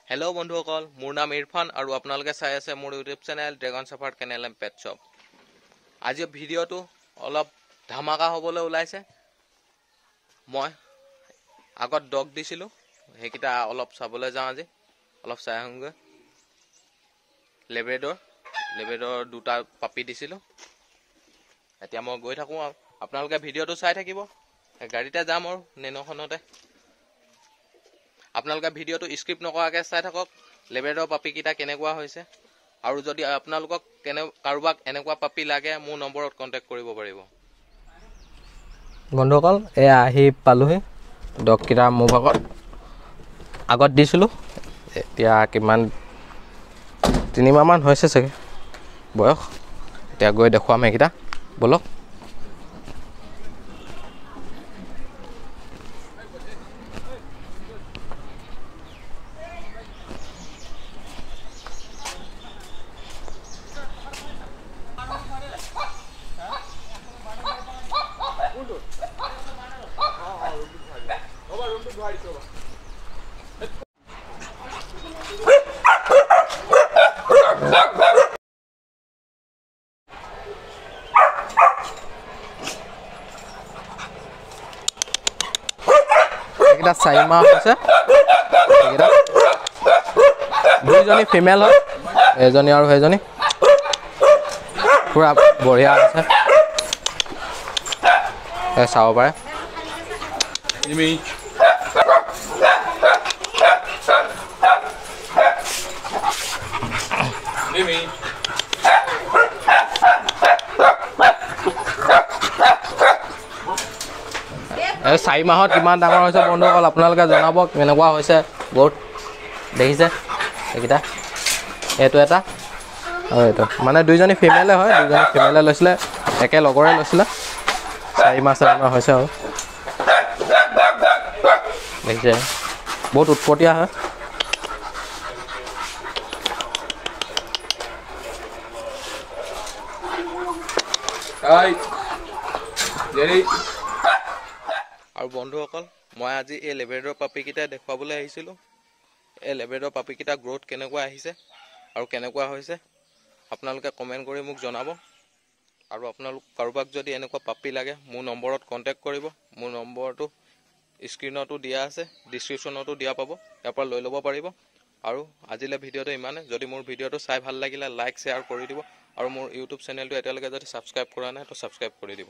Hello बंधुসকল মোৰ নাম ইৰফান আৰু আপোনালোকে চাই আছে মোৰ YouTube channel dragon shepherd kennel and pet shop. আজি ভিডিঅ'টো অলপ ধামাকা হ'বলৈ ওলাইছে। মই আগত ডগ দিছিলোঁ, সেইকেইটা অলপ চাবলৈ যাওঁ আজি, অলপ চাই আহোঁগৈ। লেব্ৰেডৰ দুটা পাপি দিছিলোঁ। এতিয়া মই গৈ থাকোঁ আৰু আপোনালোকে ভিডিঅ'টো চাই থাকিব। গাড়ীতে যাম আৰু নেন'খনতে। আপোনালোকে ভিডিঅ'টো স্ক্ৰিপ্ট নকৰাকৈ চাই থাকক। লেব্ৰেডৰ পাপিকেইটা কেনেকুৱা হৈছে, আৰু যদি আপোনালোকক কাৰোবাক এনেকুৱা পাপি লাগে মোৰ নম্বৰত কণ্টেক্ট কৰিব পাৰিব। বন্ধুসকল এয়া আহি পালোহি। ডগকেইটা মোৰ ভাগত আগত দিছিলোঁ, এতিয়া কিমান 3 মাহমান হৈছে চাগে বয়স। এতিয়া গৈ দেখুৱাম সেইকেইটা, ব'লক। এইকেইটা 4 মাহ হৈছে। এইকেইটা 2জনী ফিমেল হয়, এজনী আৰু সেইজনী পুৰা বঢ়িয়া আছে, চাব পাৰে। এই 4 মাহত কিমান ডাঙৰ হৈছে বন্ধুসকল আপোনালোকে জনাব, কেনেকুৱা হৈছে বহুত। দেখিছে এইকেইটা, এইটো এটা আৰু এইটো, মানে 2জনী ফিমেলে হয়, 2জনী ফিমেলে লৈছিলে, একে লগৰে লৈছিলে। 4 মাহ হৈছে আৰু দেখিছে বহুত উৎপতীয়া হয়। আৰু বন্ধুসকল মই আজি এই লেব্ৰেডৰ পাপিকেইটা দেখুৱাবলৈ আহিছিলোঁ। এই লেব্ৰেডৰ পাপিকেইটা গ্ৰ'থ কেনেকুৱা আহিছে আৰু কেনেকুৱা হৈছে আপোনালোকে কমেণ্ট কৰি মোক জনাব। আৰু আপোনালোক কাৰোবাক যদি এনেকুৱা পাপি লাগে মোৰ নম্বৰত কণ্টেক্ট কৰিব। মোৰ নম্বৰটো স্ক্ৰীণতো দিয়া আছে, ডিছক্ৰিপশ্যনতো দিয়া পাব, ইয়াৰ পৰা লৈ ল'ব পাৰিব। আৰু আজিলৈ ভিডিঅ'টো ইমানে। যদি মোৰ ভিডিঅ'টো চাই ভাল লাগিলে লাইক শ্বেয়াৰ কৰি দিব, আৰু মোৰ ইউটিউব চেনেলটো এতিয়ালৈকে যদি ছাবস্ক্ৰাইব কৰা নাই তো ছাবস্ক্ৰাইব কৰি দিব।